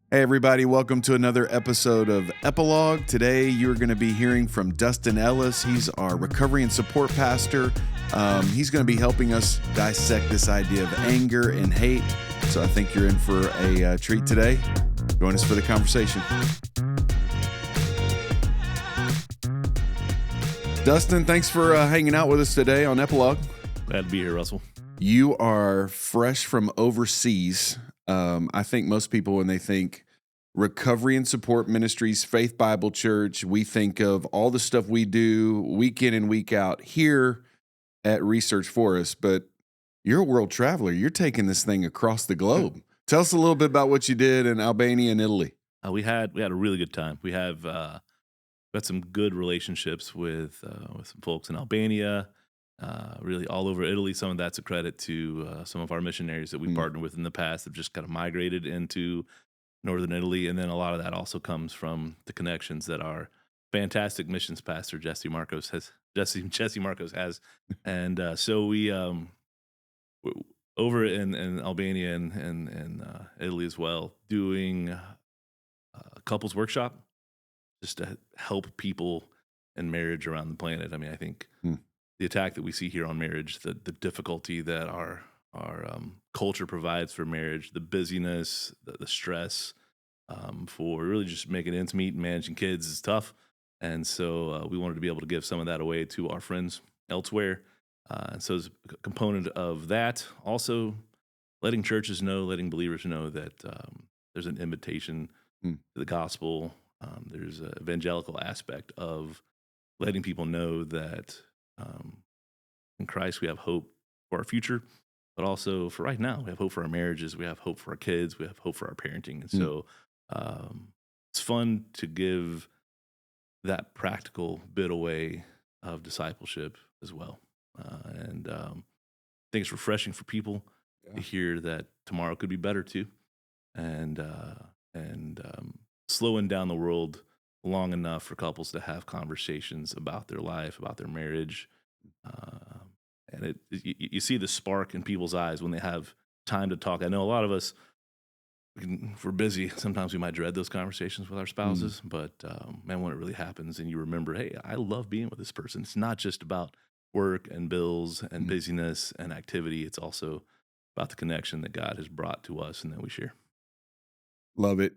Hey, everybody, welcome to another episode of Epilogue. Today, you're going to be hearing from Dustin Ellis. He's our recovery and support pastor. He's going to be helping us dissect this idea of anger and hate. So I think you're in for a treat today. Join us for the conversation. Dustin, thanks for hanging out with us today on Epilogue. Glad to be here, Russell. You are fresh from overseas. I think most people, when they think Recovery and Support Ministries, Faith Bible Church, we think of all the stuff we do week in and week out here at Research Forest, but you're a world traveler. You're taking this thing across the globe. Tell us a little bit about what you did in Albania and Italy. We had a really good time. We have got some good relationships with some folks in Albania, really all over Italy. Some of that's a credit to some of our missionaries that we partnered with in the past have just kind of migrated into northern Italy, and then a lot of that also comes from the connections that our fantastic missions pastor Jesse Marcos has, and so we over in Albania and Italy as well, doing a couples workshop just to help people in marriage around the planet. I mean, I think the attack that we see here on marriage, the difficulty that our culture provides for marriage, the busyness, the stress for really just making ends meet and managing kids is tough. And so we wanted to be able to give some of that away to our friends elsewhere. And so as a component of that, also letting churches know, letting believers know that there's an invitation to the gospel. There's an evangelical aspect of letting people know that in Christ we have hope for our future, but also for right now. We have hope for our marriages. We have hope for our kids. We have hope for our parenting. And so it's fun to give that practical bit away of discipleship as well. And I think it's refreshing for people to hear that tomorrow could be better too. And slowing down the world long enough for couples to have conversations about their life, about their marriage. And you see the spark in people's eyes when they have time to talk. I know a lot of us, if we're busy, sometimes we might dread those conversations with our spouses, but man, when it really happens and you remember, hey, I love being with this person. It's not just about work and bills and busyness and activity. It's also about the connection that God has brought to us and that we share. Love it.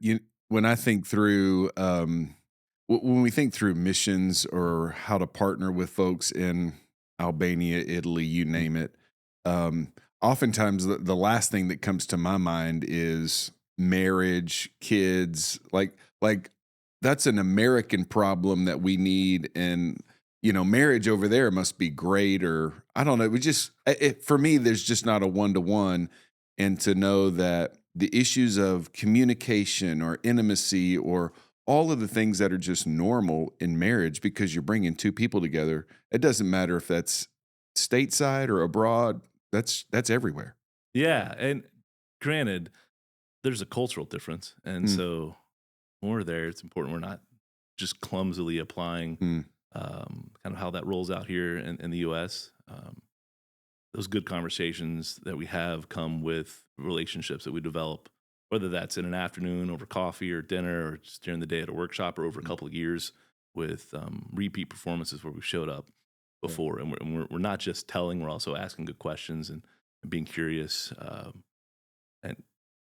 When I think through, when we think through missions or how to partner with folks in Albania, Italy, you name it, oftentimes the last thing that comes to my mind is marriage, kids, like that's an American problem that we need. And, marriage over there must be great, or I don't know. For me, there's just not a one-to-one. And to know that the issues of communication or intimacy or all of the things that are just normal in marriage, because you're bringing two people together, it doesn't matter if that's stateside or abroad. That's everywhere. Yeah. And granted, there's a cultural difference. And so when we're there, it's important we're not just clumsily applying kind of how that rolls out here in the U.S. Those good conversations that we have come with relationships that we develop, whether that's in an afternoon over coffee or dinner or just during the day at a workshop or over a couple of years with repeat performances where we've showed up before. And we're not just telling, we're also asking good questions and being curious.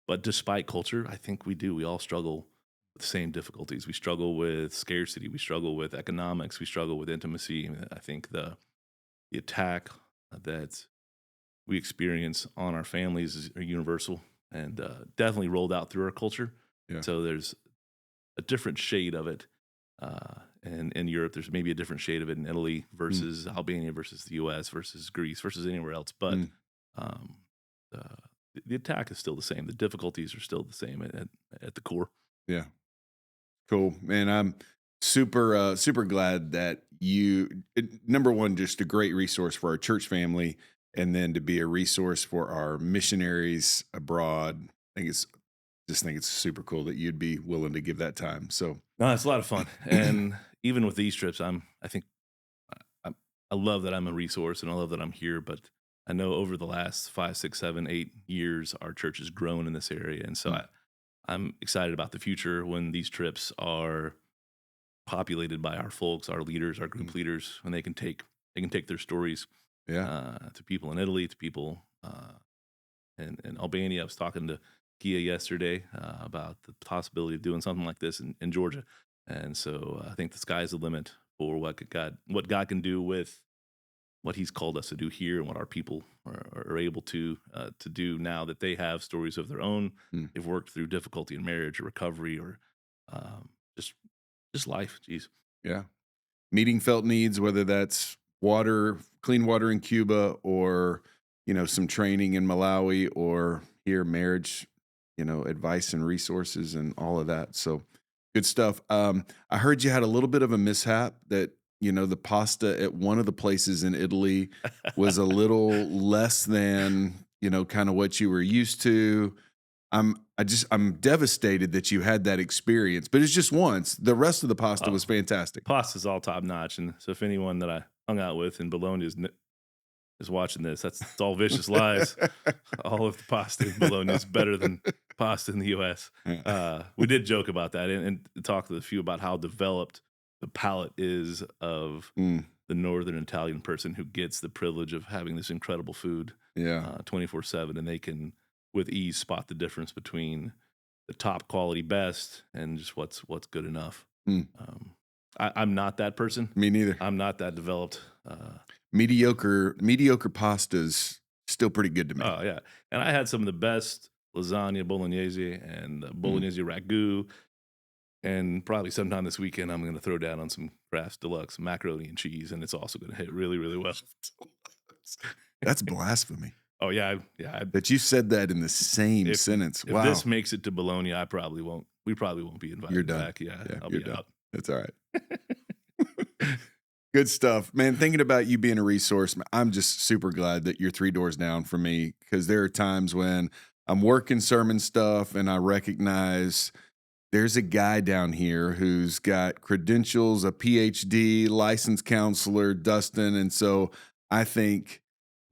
But despite culture, I think we all struggle with the same difficulties. We struggle with scarcity. We struggle with economics. We struggle with intimacy. I think the attack that we experience on our families are universal and definitely rolled out through our culture. Yeah. So there's a different shade of it. And in Europe, there's maybe a different shade of it in Italy versus Albania versus the U.S. versus Greece versus anywhere else. But the attack is still the same. The difficulties are still the same at the core. Yeah. Cool, man. I'm super glad that number one, just a great resource for our church family, and then to be a resource for our missionaries abroad. I think it's super cool that you'd be willing to give that time. So no, it's a lot of fun. And even with these trips, I love that I'm a resource and I love that I'm here, but I know over the last 5, 6, 7, 8 years, our church has grown in this area. And so I'm excited about the future when these trips are populated by our folks, our leaders, our Mm. group leaders, when they can take their stories Yeah. to people in Italy, to people in Albania. I was talking to Gia yesterday about the possibility of doing something like this in Georgia, and so I think the sky's the limit for what God can do with what He's called us to do here, and what our people are able to do now that they have stories of their own. Mm. They've worked through difficulty in marriage or recovery or um, just just life. Jeez. Yeah. Meeting felt needs, whether that's water, clean water in Cuba, or some training in Malawi, or here marriage, advice and resources and all of that. So good stuff. I heard you had a little bit of a mishap that the pasta at one of the places in Italy was a little less than kind of what you were used to. I'm devastated that you had that experience, but it's just once. The rest of the pasta Oh, was fantastic. pasta's all top notch, and so if anyone that I hung out with in Bologna is watching this, it's all vicious lies. All of the pasta in Bologna is better than pasta in the U.S. Yeah. We did joke about that and talk to a few about how developed the palate is of Mm, the northern Italian person who gets the privilege of having this incredible food yeah. 24/7, and they can with ease spot the difference between the top quality best and just what's good enough. Mm, I'm not that person. me neither. I'm not that developed. Mediocre pasta's still pretty good to me. Oh yeah, and I had some of the best lasagna bolognese and Mm. bolognese ragu, and probably sometime this weekend I'm going to throw down on some Kraft Deluxe macaroni and cheese, and it's also going to hit really really well. That's blasphemy Oh yeah, yeah. that you said that in the same If sentence. if this Wow. makes it to Bologna, I probably won't. We probably won't be You're invited done. back. Yeah, Yeah, I'll you're be done. out. That's all right. Good stuff, man. Thinking about you being a resource, I'm just super glad that you're 3 doors down from me, because there are times when I'm working sermon stuff and I recognize there's a guy down here who's got credentials, a PhD, licensed counselor, Dustin. And so I think,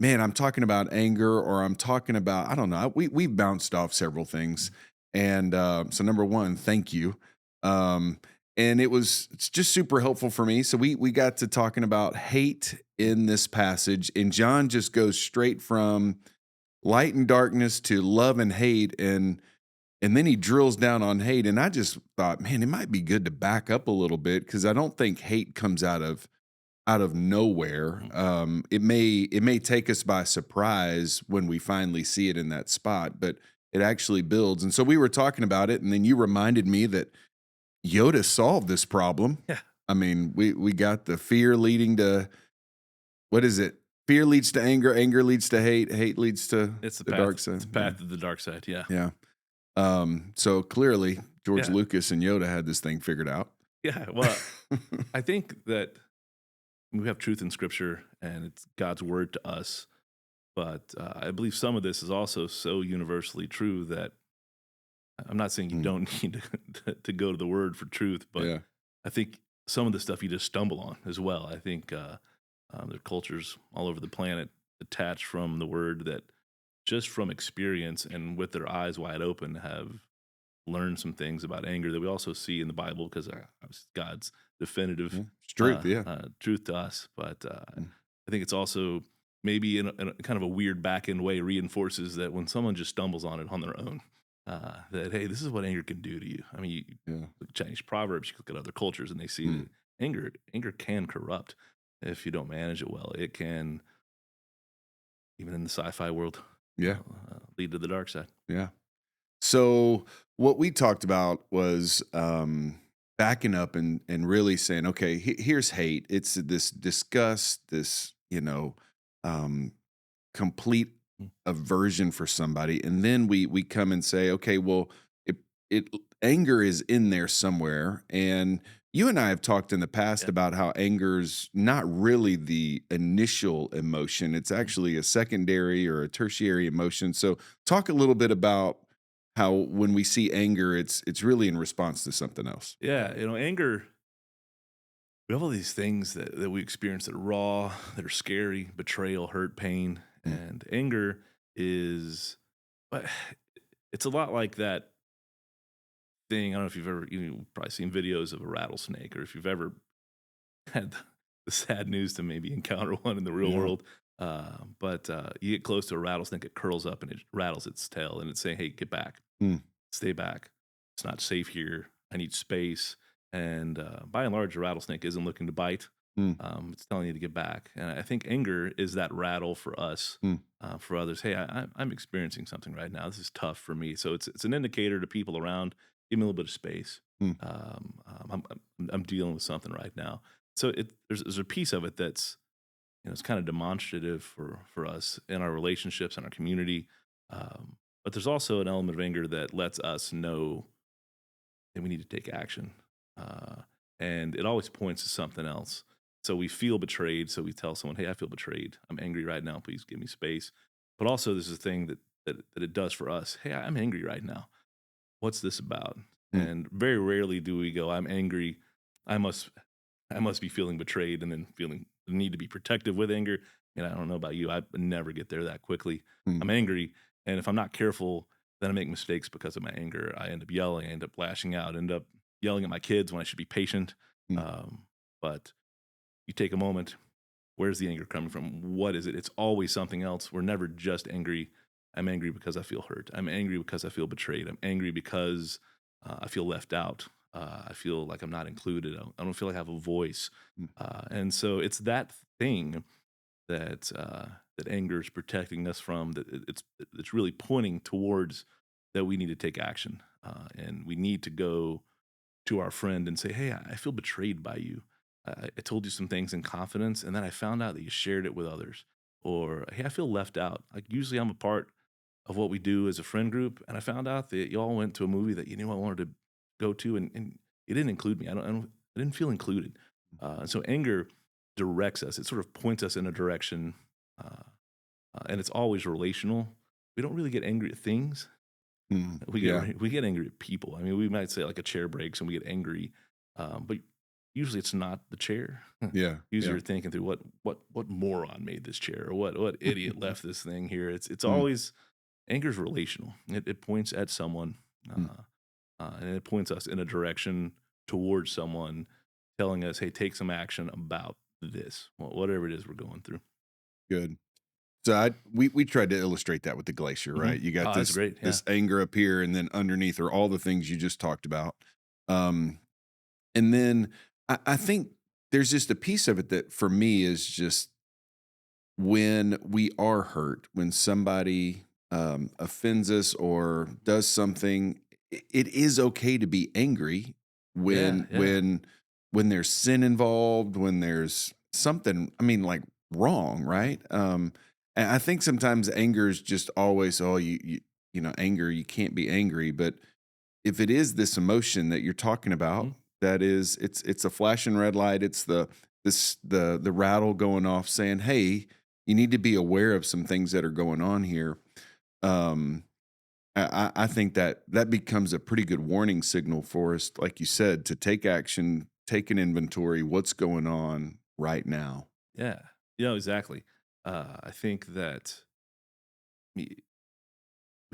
man, I'm talking about anger, or I'm talking about, I don't know. We've bounced off several things. And so number one, thank you. Um, and it's just super helpful for me. So we got to talking about hate in this passage, and John just goes straight from light and darkness to love and hate, and then he drills down on hate. And I just thought, man, it might be good to back up a little bit, because I don't think hate comes out of nowhere. Mhm. It may take us by surprise when we finally see it in that spot, but it actually builds. And so we were talking about it, and then you reminded me that Yoda solved this problem. Yeah, I mean, we got the fear leading to, what is it? Fear leads to anger, anger leads to hate, hate leads to it's the the path. dark It's side. the Yeah. path to the dark side. Yeah, Yeah. So clearly George yeah, Lucas and Yoda had this thing figured out. yeah. Well, I think that we have truth in Scripture, and it's God's word to us. But I believe some of this is also so universally true that I'm not saying you Mm, don't need to go to the Word for truth, but yeah. I think some of the stuff you just stumble on as well. I think there are cultures all over the planet attached from the Word that just from experience and with their eyes wide open have learned some things about anger that we also see in the Bible because it's God's definitive Yeah. It's truth. Yeah. truth to us. But Mm, I think it's also maybe in a kind of a weird back end way reinforces that when someone just stumbles on it on their own, that hey, this is what anger can do to you. I mean, you yeah. look at Chinese proverbs, you look at other cultures, and they see Mm, that anger can corrupt if you don't manage it well. It can even in the sci-fi world yeah. lead to the dark side. Yeah. So what we talked about was backing up and really saying, okay, here's hate. It's this disgust, this um, complete Mm. aversion for somebody, and then we come and say, okay, well, it anger is in there somewhere. And you and I have talked in the past Yeah. about how anger's not really the initial emotion; it's Mhm. actually a secondary or a tertiary emotion. So, talk a little bit about how when we see anger, it's really in response to something else. Yeah, anger. We have all these things that we experience that are raw, that are scary, betrayal, hurt, pain, Mm, and anger is, but it's a lot like that thing. I don't know if you've ever, probably seen videos of a rattlesnake, or if you've ever had the sad news to maybe encounter one in the real Yeah. world. But you get close to a rattlesnake, it curls up and it rattles its tail, and it's saying, "Hey, get back, Mm, stay back. It's not safe here. I need space." And by and large, a rattlesnake isn't looking to bite. mm, It's telling you to get back. And I think anger is that rattle for us, mm, for others. Hey, I'm experiencing something right now. This is tough for me. So it's an indicator to people around. Give me a little bit of space. mm, I'm dealing with something right now. So there's a piece of it that's, it's kind of demonstrative for us in our relationships and our community. But there's also an element of anger that lets us know that we need to take action. Uh, and it always points to something else. So we feel betrayed. So we tell someone, "Hey, I feel betrayed. I'm angry right now. Please give me space." But also, this is a thing that it does for us. "Hey, I'm angry right now. What's this about?" mm, And very rarely do we go, "I'm angry. I must I must be feeling betrayed," and then feeling the need to be protective with anger. And I don't know about you, I never get there that quickly. mm, I'm angry, and if I'm not careful, then I make mistakes because of my anger. I end up yelling, I end up lashing out, end up yelling at my kids when I should be patient. mm, But you take a moment, where's the anger coming from? What is it? It's always something else. We're never just angry. I'm angry because I feel hurt. I'm angry because I feel betrayed. I'm angry because I feel left out. I feel like I'm not included. I don't feel like I have a voice. mm. And so it's that thing that anger is protecting us from. That it's really pointing towards that we need to take action, and we need to go to our friend and say, "Hey, I feel betrayed by you. I told you some things in confidence, and then I found out that you shared it with others." Or, "Hey, I feel left out. Like, usually I'm a part of what we do as a friend group, and I found out that y'all went to a movie that you knew I wanted to go to, and you didn't include me. I didn't feel included." So anger directs us. It sort of points us in a direction, uh, and it's always relational. We don't really get angry at things. Mm, We yeah, get we get angry at people. I mean, we might say like a chair breaks and we get angry, but usually it's not the chair. yeah, Usually yeah. you're thinking through what moron made this chair, or what idiot left this thing here. It's Mm, always anger's relational. It points at someone, mm. uh, and it points us in a direction towards someone, telling us, "Hey, take some action about this, whatever it is we're going through." Good. So we tried to illustrate that with the glacier, Hmm. right? You got Oh, that's great. Yeah. this anger up here, and then underneath are all the things you just talked about. Um, and then I think there's just a piece of it that for me is just when we are hurt, when somebody offends us or does something, it is okay to be angry Yeah. when Yeah. there's sin involved, when there's something, I mean, like wrong, right? And I think sometimes anger is just always, oh, anger, you can't be angry, but if it is this emotion that you're talking about, Hmm. that is, it's a flashing red light. It's the rattle going off saying, "Hey, you need to be aware of some things that are going on here." Um, I think that that becomes a pretty good warning signal for us, like you said, to take action, take an inventory. What's going on right now? Yeah. Exactly. I think that we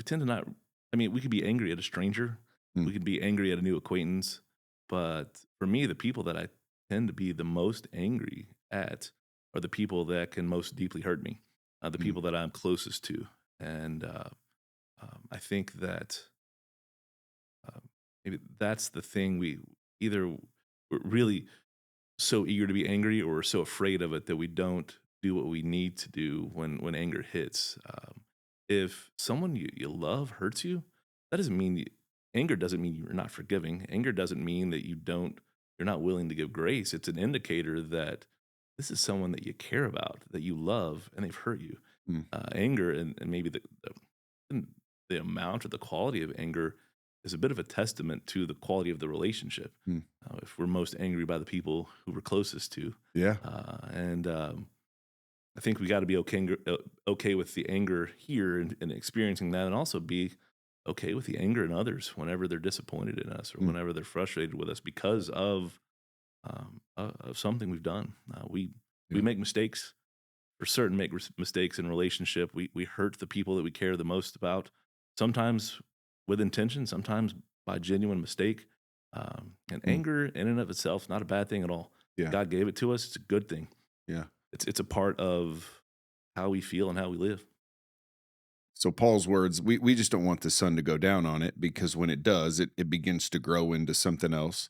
tend to not. I mean, we could be angry at a stranger, Mm, we could be angry at a new acquaintance, but for me, the people that I tend to be the most angry at are the people that can most deeply hurt me, the mm, people that I'm closest to. And I think that um, maybe that's the thing. We either we're really so eager to be angry, or we're so afraid of it that we don't do what we need to do when anger hits. If someone you love hurts you, that doesn't mean anger doesn't mean you're not forgiving. Anger doesn't mean that you're not willing to give grace. It's an indicator that this is someone that you care about, that you love, and they've hurt you. mm, Anger, and maybe the amount or the quality of anger is a bit of a testament to the quality of the relationship. mm. If we're most angry by the people who we're closest to, Yeah. and I think we got to be okay with the anger here, and experiencing that, and also be okay with the anger in others whenever they're disappointed in us, or Mm, whenever they're frustrated with us because of something we've done. We yeah. make mistakes, for certain. Make mistakes in relationship. We hurt the people that we care the most about. Sometimes with intention, sometimes by genuine mistake. And Mm. anger in and of itself is not a bad thing at all. Yeah. God gave it to us. It's a good thing. Yeah. It's a part of how we feel and how we live. So Paul's words, we just don't want the sun to go down on it, because when it does, it begins to grow into something else.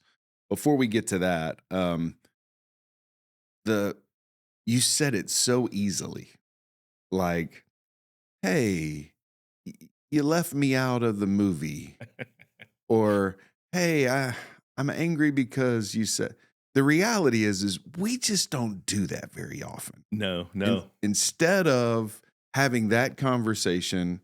Before we get to that, the you said it so easily, like, "Hey, you left me out of the movie," or "Hey, I'm angry because you said." The reality is we just don't do that very often. No, And no. instead of having that conversation,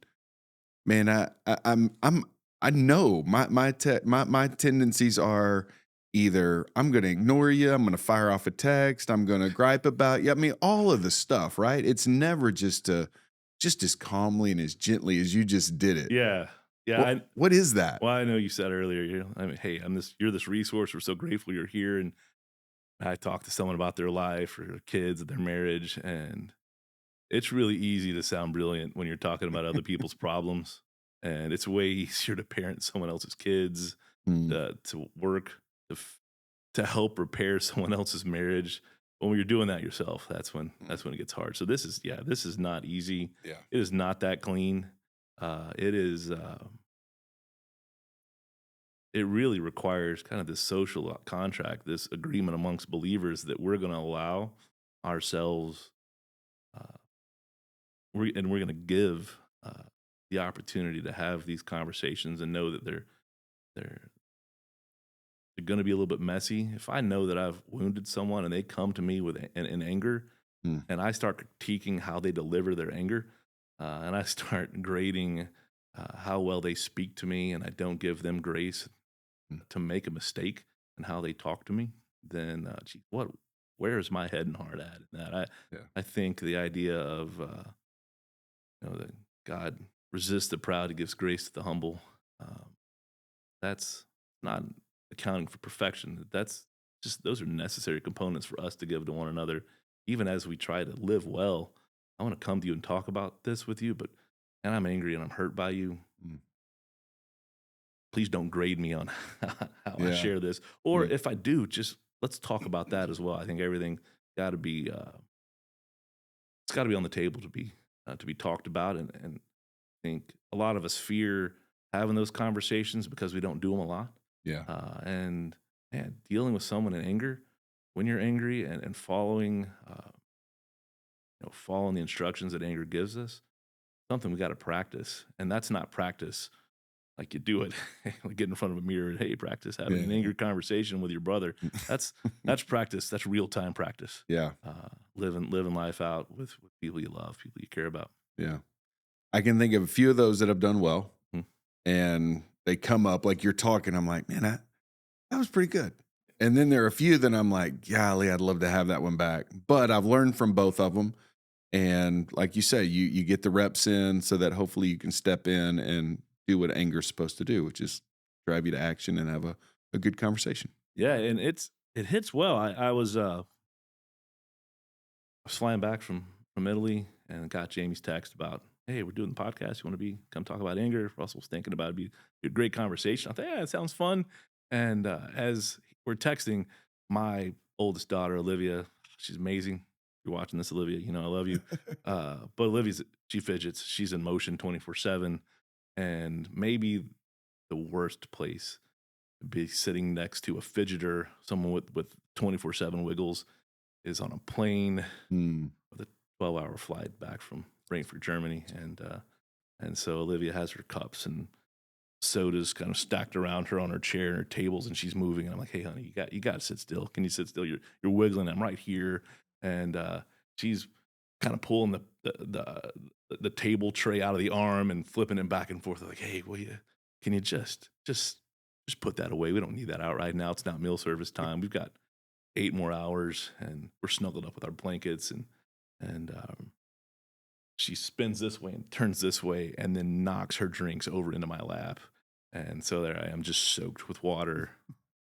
man, I know my tendencies are either I'm gonna ignore you, I'm gonna fire off a text, I'm gonna gripe about you. I mean, all of the stuff, right? It's never just as calmly and as gently as you just did it. Yeah. Yeah. What is that? Well, I know you said earlier, I mean, hey, you're this resource. We're so grateful you're here. And I talked to someone about their life or their kids, their marriage, and it's really easy to sound brilliant when you're talking about other people's problems. And it's way easier to parent someone else's kids, Mm, to work, to help repair someone else's marriage. But when you're doing that yourself, mm, that's when it gets hard. So this is not easy. yeah. It is not that clean. It is. It really requires kind of this social contract, this agreement amongst believers that we're going to allow ourselves, uh, we're going to give the opportunity to have these conversations and know that they're they're going to be a little bit messy. If I know that I've wounded someone and they come to me with in anger, Mm, and I start critiquing how they deliver their anger, and I start grading how well they speak to me, and I don't give them grace mm, to make a mistake in how they talk to me, then gee, where is my head and heart at in that? yeah. I think the idea of that God resists the proud, He gives grace to the humble. Um, that's not accounting for perfection. That's just those are necessary components for us to give to one another, even as we try to live well. I want to come to you and talk about this with you, but and I'm angry and I'm hurt by you. Mm, Please don't grade me on how I yeah. share this. Or Yeah. if I do, just let's talk about that as well. I think everything got to be it's got to be on the table to be talked about, and I think a lot of us fear having those conversations because we don't do them a lot. Yeah. And man, dealing with someone in anger when you're angry and following following the instructions that anger gives us, something we got to practice, and that's not practice like you do it, like get in front of a mirror and hey, practice having an Yeah. angry conversation with your brother. That's that's practice. That's real time practice. Yeah. Living life out with people you love, people you care about. Yeah. I can think of a few of those that have done well, Mm. and they come up like you're talking. I'm like, man, that was pretty good. And then there are a few that I'm like, golly, I'd love to have that one back. But I've learned from both of them. And like you say, you get the reps in so that hopefully you can step in and do what anger's supposed to do, which is drive you to action and have a good conversation. Yeah, and it hits well. I was flying back from Italy and got Jamie's text about, hey, we're doing the podcast. You want to come talk about anger? Russell was thinking about be a great conversation. I thought, yeah, it sounds fun. And as we're texting, my oldest daughter, Olivia, she's amazing. If you're watching this, Olivia, you know I love you. But she fidgets. She's in motion 24/7, and maybe the worst place to be sitting next to a fidgeter, someone with 24/7 wiggles, is on a plane Hmm. with a 12-hour flight back from Frankfurt, Germany, and so Olivia has her cups and sodas kind of stacked around her on her chair and her tables, and she's moving. And I'm like, "Hey, honey, you got to sit still. Can you sit still? You're wiggling. I'm right here." And she's kind of pulling the table tray out of the arm and flipping it back and forth. Like, "Hey, can you just put that away? We don't need that out right now. It's not meal service time. We've got 8 more hours, and we're snuggled up with our blankets." And she spins this way and turns this way, and then knocks her drinks over into my lap. And so there I am, just soaked with water.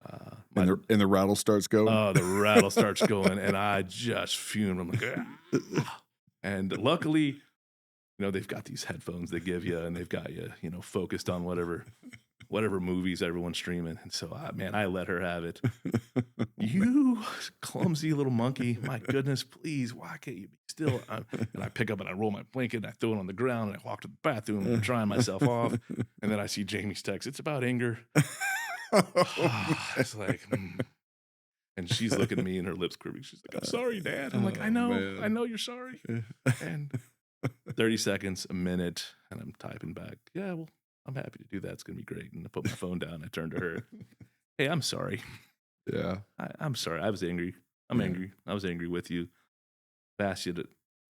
And My the rattle starts going. The rattle starts going, and I just fume. I'm like, "Ah." And luckily, they've got these headphones they give you, and they've got you, focused on whatever whatever movies everyone's streaming. And so, man, I let her have it. You clumsy little monkey. My goodness, please, why can't you be still? And I pick up and I roll my blanket and I throw it on the ground and I walk to the bathroom and I'm drying myself off. And then I see Jamie's text. It's about anger. Oh, It's like, and she's looking at me and her lips quivering. She's like, I'm sorry, Dad. I'm like, oh, I man. know you're sorry. And 30 seconds, a minute, and I'm typing back, yeah, well, I'm happy to do that. It's going to be great. And I put my phone down. I turned to her. Hey, I'm sorry. Yeah. I'm sorry. I was angry. I'm Yeah. angry. I was angry with you. I asked you to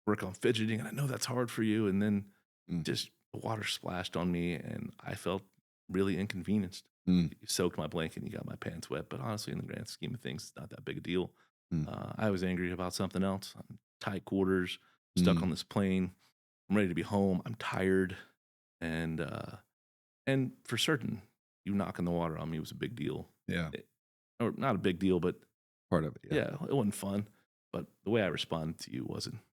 work on fidgeting, and I know that's hard for you. And then Mm, just the water splashed on me, and I felt really inconvenienced. mm, You soaked my blanket, and you got my pants wet. But honestly, in the grand scheme of things, it's not that big a deal. mm, I was angry about something else. I'm tight quarters, stuck mm. on this plane. I'm ready to be home. I'm tired, and for certain, you knocking the water on me was a big deal. Yeah. It- or not a big deal, but Part of it. Yeah. yeah, it wasn't fun. But the way I responded to you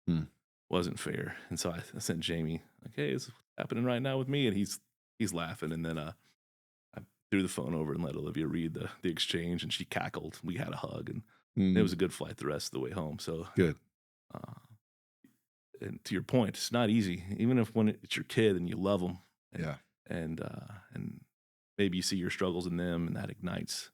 Mm, wasn't fair. And so I sent Jamie like, "Hey, it's happening right now with me," and he's laughing. And then I threw the phone over and let Olivia read the exchange, and she cackled. We had a hug, and it was mm. a good flight the rest of the way home. So, Good. uh, and to your point, it's not easy, even if when it's your kid and you love them, and Yeah. and maybe you see your struggles in them, and that ignites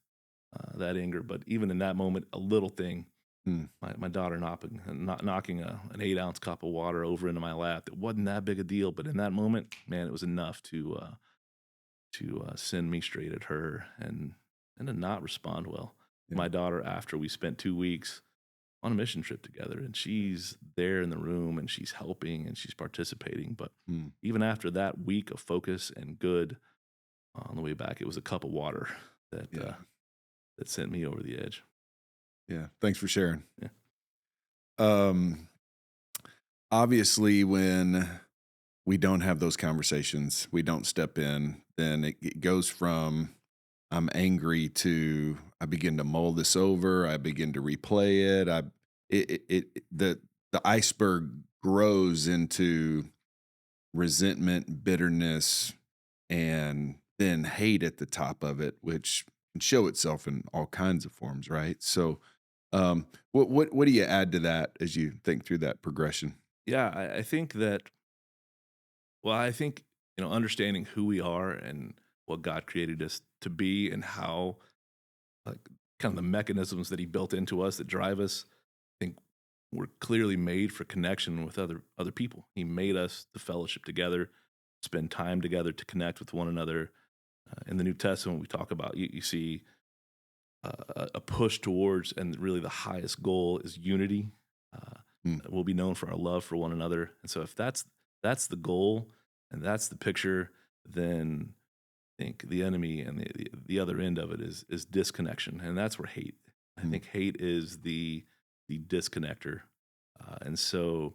that anger. But even in that moment, a little thing, Mm, my daughter knocking an 8 ounce cup of water over into my lap, that wasn't that big a deal. But in that moment, man, it was enough to send me straight at her and to not respond well. yeah. My daughter, after we spent 2 weeks on a mission trip together, and she's there in the room and she's helping and she's participating. But Mm, even after that week of focus and good, on the way back, it was a cup of water that yeah. that sent me over the edge. Yeah. Thanks for sharing. Yeah. Um, Obviously, when we don't have those conversations, we don't step in, then it goes from I'm angry to I begin to mull this over. I begin to replay it. The iceberg grows into resentment, bitterness, and then hate at the top of it, which can show itself in all kinds of forms, right? So, what do you add to that as you think through that progression? Yeah, I think that, well, I think, understanding who we are and what God created us to be and how, like, kind of the mechanisms that He built into us that drive us, I think we're clearly made for connection with other people. He made us to fellowship together, spend time together to connect with one another. In the New Testament, we talk about, you see a push towards, and really the highest goal is unity. Uh, Mm, we'll be known for our love for one another, and so if that's the goal and that's the picture, then I think the enemy and the other end of it is disconnection, and that's where hate. I mm, think hate is the disconnector, and so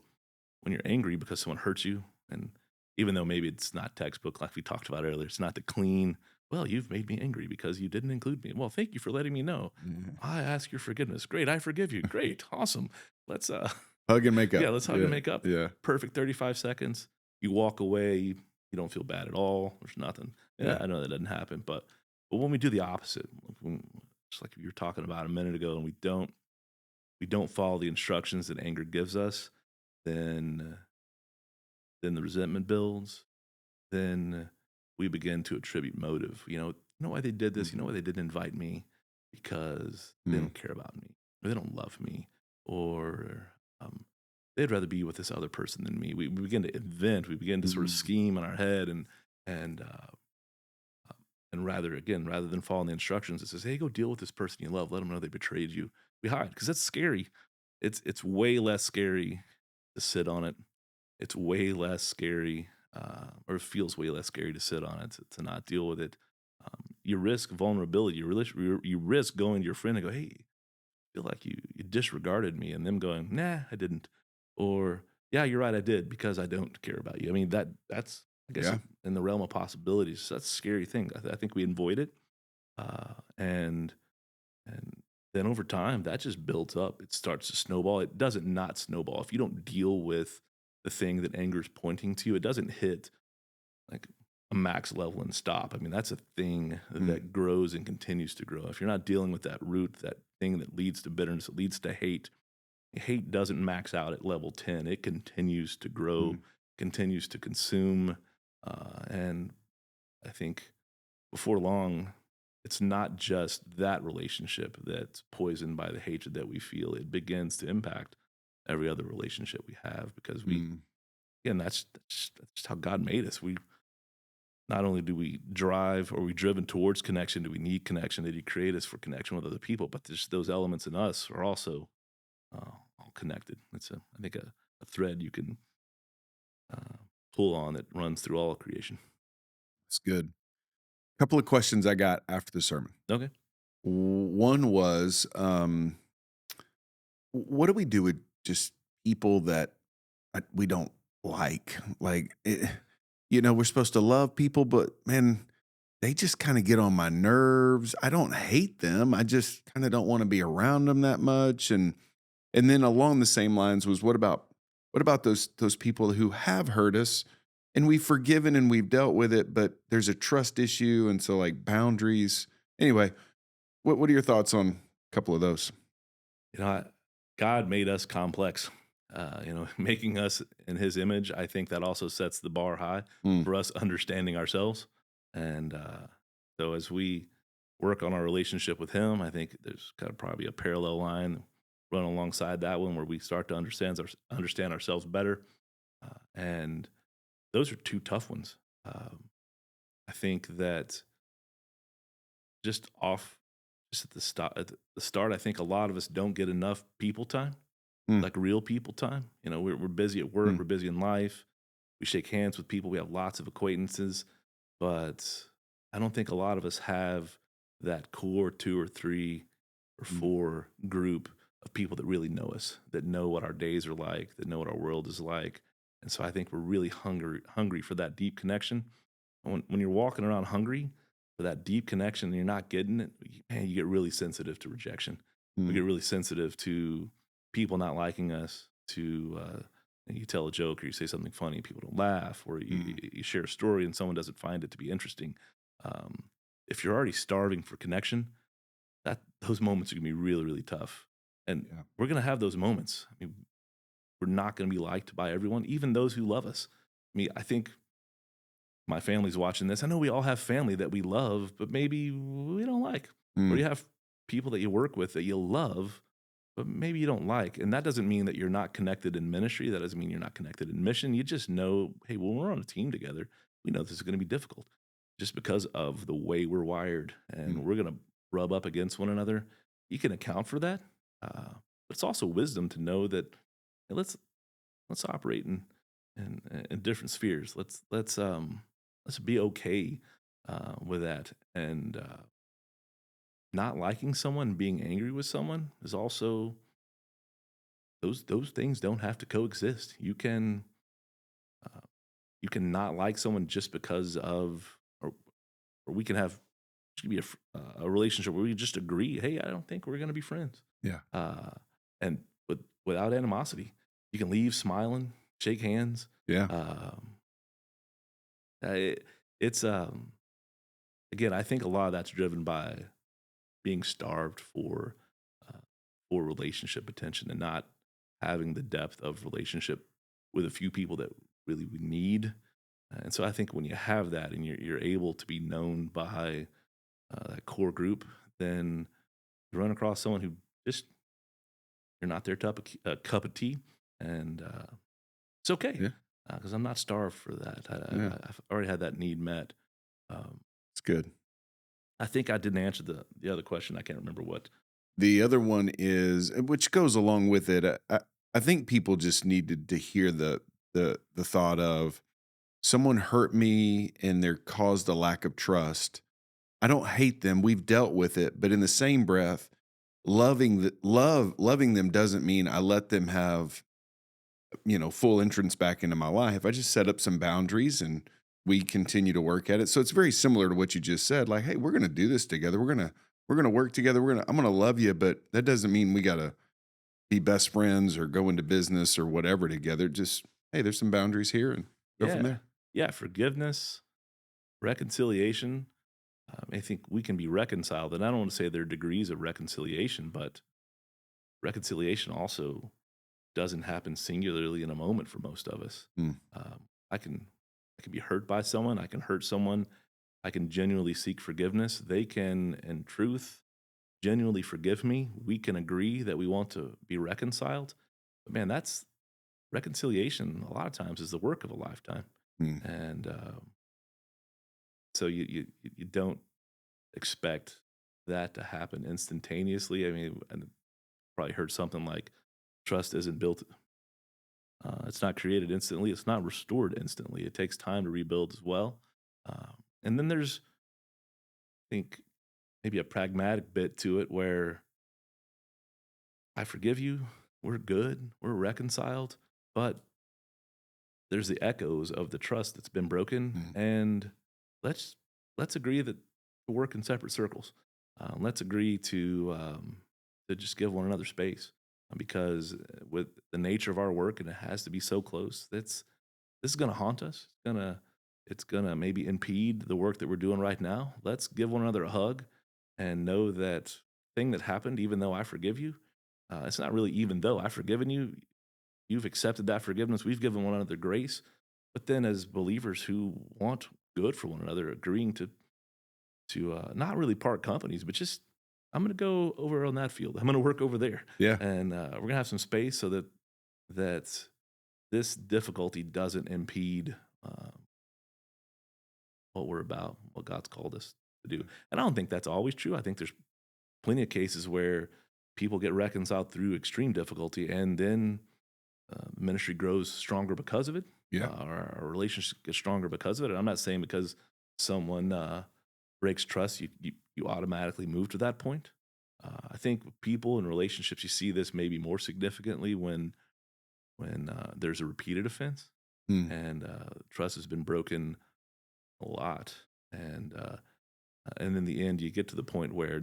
when you're angry because someone hurts you, and even though maybe it's not textbook like we talked about earlier, it's not the clean, well, you've made me angry because you didn't include me. Well, thank you for letting me know. yeah. I ask your forgiveness. Great, I forgive you. Great, awesome. Let's Hug and make yeah, up. let's hug and Yeah, make up. yeah, Perfect 35 seconds. You walk away, you don't feel bad at all. There's nothing. Yeah, yeah. I know that doesn't happen, but when we do the opposite, just like you were talking about a minute ago, and we don't follow the instructions that anger gives us, then then the resentment builds, then we begin to attribute motive. You know why they did this? You know Mhm, why they didn't invite me? Because they mm, don't care about me, or they don't love me, or they'd rather be with this other person than me. We begin to invent, we begin to sort of mm, scheme in our head, and and rather than following the instructions, it says, "Hey, go deal with this person you love. Let them know they betrayed you." We hide because that's scary. It's way less scary to sit on it. It's way less scary, or it feels way less scary to sit on it, to not deal with it. You risk vulnerability. You risk going to your friend and go, "Hey, I feel like you disregarded me," and them going, "Nah, I didn't," or "Yeah, you're right, I did because I don't care about you." I mean, that's, I guess, yeah, in the realm of possibilities. That's a scary thing. I think we avoid it, and then over time, that just builds up. It starts to snowball. It doesn't not snowball. If you don't deal with the thing that anger is pointing to, it doesn't hit. Like, a max level and stop. I mean, that's a thing Mm, that grows and continues to grow. If you're not dealing with that root, that thing that leads to bitterness, that leads to hate, hate doesn't max out at level 10. It continues to grow, mm, continues to consume. And I think before long, it's not just that relationship that's poisoned by the hatred that we feel. It begins to impact every other relationship we have because mm. again, that's how God made us. We not only do we drive or we driven towards connection, do we need connection? Did He create us for connection with other people? But there's those elements in us are also all connected. It's I think a thread you can uh, pull on that runs through all of creation. That's good. Couple of questions I got after the sermon. Okay. One was, what do we do with just people that we don't like? We're supposed to love people, but man, they just kind of get on my nerves. I don't hate them. I just kind of don't want to be around them that much. And then along the same lines was what about those people who have hurt us and we've forgiven and we've dealt with it, but there's a trust issue and so like boundaries. Anyway, what are your thoughts on a couple of those? You know, God made us complex. Making us in His image, I think that also sets the bar high Mm, for us understanding ourselves. And so, as we work on our relationship with Him, I think there's kind of probably a parallel line run alongside that one where we start to understand ourselves better. And those are two tough ones. Um, I think that just off, just at the start, I think a lot of us don't get enough people time, mm, like real people time. We're busy at work, mm, we're busy in life. We shake hands with people, we have lots of acquaintances, but I don't think a lot of us have that core two or three or mm, four group of people that really know us, that know what our days are like, that know what our world is like. And so I think we're really hungry for that deep connection. And when you're walking around hungry for that deep connection and you're not getting it, man, you get really sensitive to rejection. We mm, get really sensitive to people not liking us, to you tell a joke or you say something funny, people don't laugh, or mm. you share a story and someone doesn't find it to be interesting. Um, if you're already starving for connection, that those moments are gonna be really, really tough. And Yeah. we're gonna have those moments. I mean, we're not gonna be liked by everyone, even those who love us. I mean, I think my family's watching this. I know we all have family that we love, but maybe we don't like. Or Mm, you have people that you work with that you love, but maybe you don't like. And that doesn't mean that you're not connected in ministry. That doesn't mean you're not connected in mission. You just know, hey, when we're on a team together, we know this is going to be difficult just because of the way we're wired and mm, we're going to rub up against one another. You can account for that. But it's also wisdom to know that hey, let's operate in different spheres. Let's be okay with that. And not liking someone, being angry with someone is also those things don't have to coexist. Uh, you can not like someone just because of, or we can have it should be a relationship where we just agree. Hey, I don't think we're going to be friends, yeah. uh, and without animosity, you can leave smiling, shake hands. Yeah. Um, it, it's again, I think a lot of that's driven by being starved uh, for relationship attention and not having the depth of relationship with a few people that really we need. And so I think when you have that and you're able to be known by that core group, then you run across someone who just you're not their cup of tea, and it's okay Yeah. because I'm not starved for that. Yeah. I've already had that need met. Um, It's good. I think I didn't answer the other question. I can't remember what. The other one is, which goes along with it. I think people just needed to hear the thought of someone hurt me and they're caused a lack of trust. I don't hate them. We've dealt with it, but in the same breath, loving them doesn't mean I let them have full entrance back into my life. I just set up some boundaries and we continue to work at it. So it's very similar to what you just said. Like, hey, we're gonna do this together. We're gonna work together. I'm gonna love you, but that doesn't mean we gotta be best friends or go into business or whatever together. Just hey, there's some boundaries here and go from Yeah, there. yeah, forgiveness. reconciliation, I think we can be reconciled, and I don't want to say there are degrees of reconciliation, but reconciliation also doesn't happen singularly in a moment for most of us. Mm, I can be hurt by someone. I can hurt someone. I can genuinely seek forgiveness. They can, in truth, genuinely forgive me. We can agree that we want to be reconciled. But man, that's reconciliation. A lot of times is the work of a lifetime, mm. and so you don't expect that to happen instantaneously. I mean, and probably heard something like trust isn't built. It's not created instantly. It's not restored instantly. It takes time to rebuild as well. And then there's, I think, maybe a pragmatic bit to it where I forgive you. We're good. We're reconciled. But there's the echoes of the trust that's been broken. Mm. And let's let's agree that to work in separate circles. Let's agree to just give one another space because with the nature of our work and it has to be so close. This is going to haunt us. It's gonna maybe impede the work that we're doing right now. Let's give one another a hug and know that thing that happened, even though I forgive you, it's not really even though I've forgiven you. You've accepted that forgiveness. We've given one another grace. But then, as believers who want good for one another, agreeing to not really part companies, but just I'm going to go over on that field. I'm going to work over there, Yeah. and we're going to have some space so that this difficulty doesn't impede what we're about, what God's called us to do. And I don't think that's always true. I think there's plenty of cases where people get reconciled through extreme difficulty, and then the ministry grows stronger because of it. Yeah. Our relationship gets stronger because of it. And I'm not saying because someone breaks trust, you automatically move to that point. I think with people and relationships, you see this maybe more significantly when there's a repeated offense Mm. and trust has been broken a lot, and in the end, you get to the point where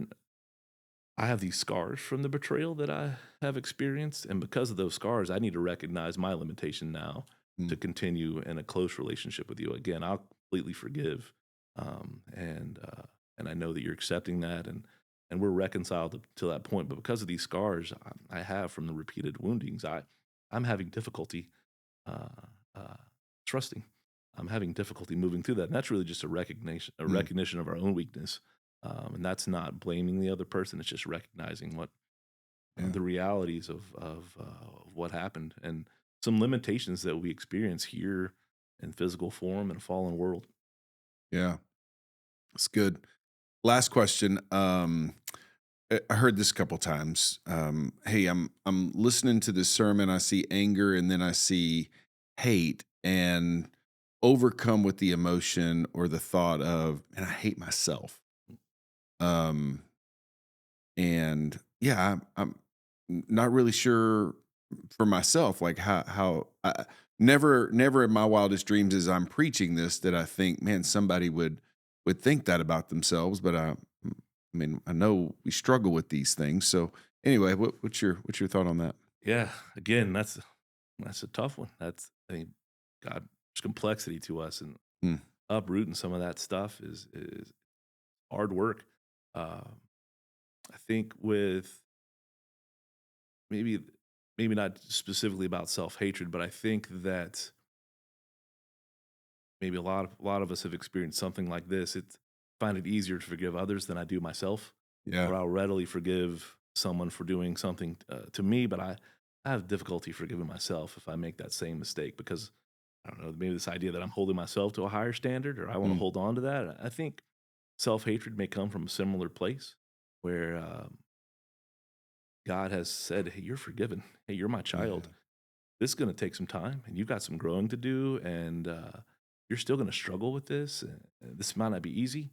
I have these scars from the betrayal that I have experienced, and because of those scars, I need to recognize my limitation now to Mm. continue in a close relationship with you. Again, I'll completely forgive, and I know that you're accepting that, and we're reconciled to that point. But because of these scars I have from the repeated woundings, I'm having difficulty uh, uh, trusting. I'm having difficulty moving through that, and that's really just a Mm. recognition of our own weakness, and that's not blaming the other person. It's just recognizing what Yeah. the realities of what happened and some limitations that we experience here in physical form in a fallen world. Yeah. It's good. Last question. I heard this a couple times. Hey, I'm listening to this sermon. I see anger, and then I see hate, and overcome with the emotion or the thought of, "Man, I hate myself." Um, and yeah, I'm not really sure for myself, like how never in my wildest dreams as I'm preaching this that I think, man, somebody would think that about themselves, but I mean, I know we struggle with these things. So anyway, what's your thought on that? Yeah, again, that's a tough one. That's I think God, there's complexity to us, and Mm, uprooting some of that stuff is hard work. Um, I think with maybe maybe not specifically about self-hatred, but I think that maybe a lot of us have experienced something like this. It's find it easier to forgive others than I do myself, yeah. or I'll readily forgive someone for doing something to me, but I have difficulty forgiving myself if I make that same mistake because I don't know, maybe this idea that I'm holding myself to a higher standard or I want to Mm, hold on to that. I think self-hatred may come from a similar place where God has said, "Hey, you're forgiven. Hey, you're my child. yeah. This is going to take some time and you've got some growing to do and you're still going to struggle with this. This might not be easy.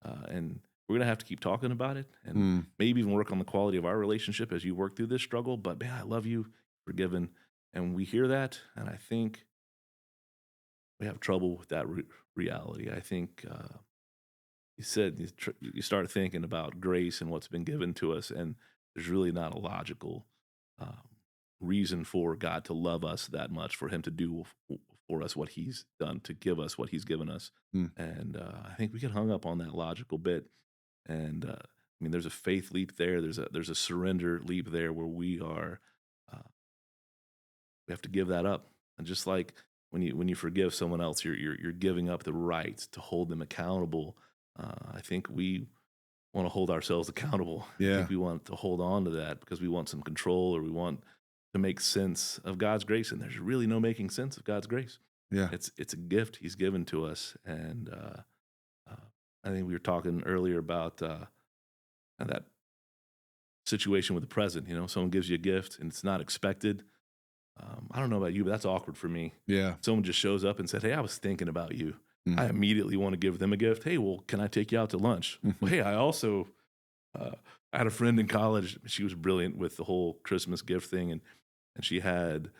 And we're going to have to keep talking about it and Mm, maybe even work on the quality of our relationship as you work through this struggle. But man, I love you, forgiven." And we hear that. And I think we have trouble with that reality. I think you said you start thinking about grace and what's been given to us. And there's really not a logical um, reason for God to love us that much, for Him to do for us what he's done to give us what he's given us. Mm. And I think we get hung up on that logical bit. And I mean, there's a faith leap there. There's a surrender leap there where uh, we have to give that up. And just like when you forgive someone else, you're giving up the right to hold them accountable. I think we want to hold ourselves accountable. I Yeah. think we want to hold on to that because we want some control, or we want to make sense of God's grace. And there's really no making sense of God's grace. Yeah. It's a gift He's given to us. And uh, I think we were talking earlier about that situation with the present. Someone gives you a gift and it's not expected. I don't know about you, but that's awkward for me. Yeah. Someone just shows up and said, "Hey, I was thinking about you." Mm. I immediately want to give them a gift. "Hey, well, can I take you out to lunch?" Well, hey, I also I had a friend in college. She was brilliant with the whole Christmas gift thing, and she had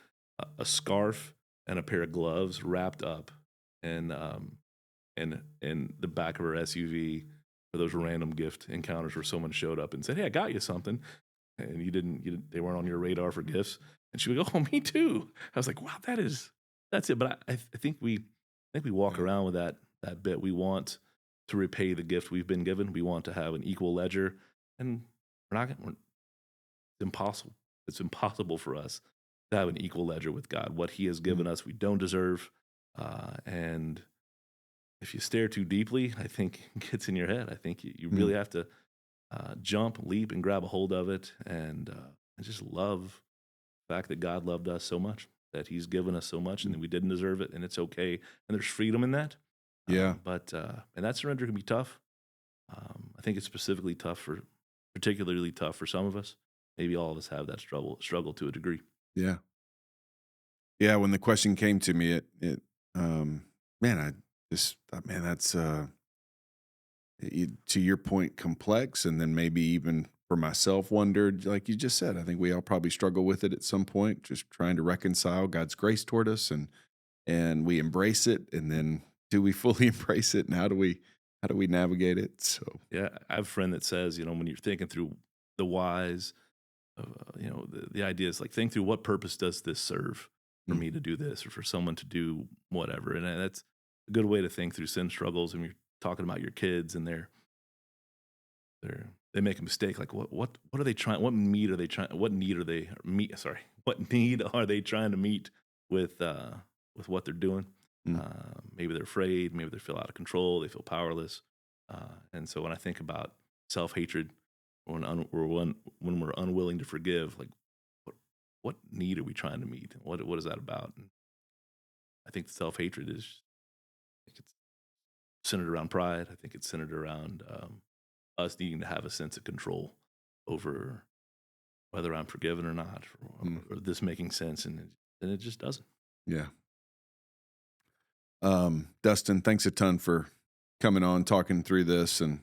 a scarf and a pair of gloves wrapped up in the back of her SUV for those random gift encounters where someone showed up and said, "Hey, I got you something," and they weren't on your radar for gifts. And she would go, "Oh, me too." I was like, "Wow, that's it." But I think we walk Yeah. around with that bit. We want to repay the gift we've been given. We want to have an equal ledger, and it's impossible. It's impossible for us to have an equal ledger with God. What He has given us, we don't deserve. And if you stare too deeply, I think it gets in your head. I think you really have to jump, leap, and grab a hold of it, and just love the fact that God loved us so much, that He's given us so much, and that we didn't deserve it, and it's okay. And there's freedom in that. Yeah. But and that surrender can be tough. I think it's particularly tough for some of us. Maybe all of us have that struggle to a degree. Yeah. Yeah. When the question came to me, man, I just thought, man, that's, to your point, complex. And then maybe even for myself, wondered, like you just said, I think we all probably struggle with it at some point, just trying to reconcile God's grace toward us, and we embrace it. And then do we fully embrace it? And how do we navigate it? So, Yeah, I have a friend that says, when you're thinking through the whys, the idea is like, think through, what purpose does this serve for Mm. me to do this, or for someone to do whatever. And that's a good way to think through sin struggles. And you're talking about your kids, and they make a mistake. Like, what are they trying? What need are they trying? What need are they meet? Sorry, what need are they trying to meet with what they're doing? Mm. Maybe they're afraid. Maybe they feel out of control. They feel powerless. And so when I think about self hatred, when we're unwilling to forgive, like, what need are we trying to meet? What is that about? And I think self hatred it's centered around pride. I think it's centered around us needing to have a sense of control over whether I'm forgiven or not, or this making sense, and it just doesn't. Yeah. Dustin, thanks a ton for coming on, talking through this, and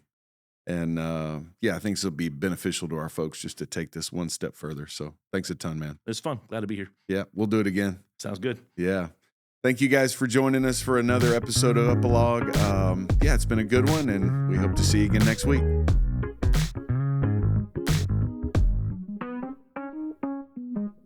yeah, I think this will be beneficial to our folks just to take this one step further. So thanks a ton, man. It's fun. Glad to be here. Yeah, we'll do it again. Sounds good. Yeah. Thank you guys for joining us for another episode of Epilogue. Yeah, it's been a good one, and we hope to see you again next week.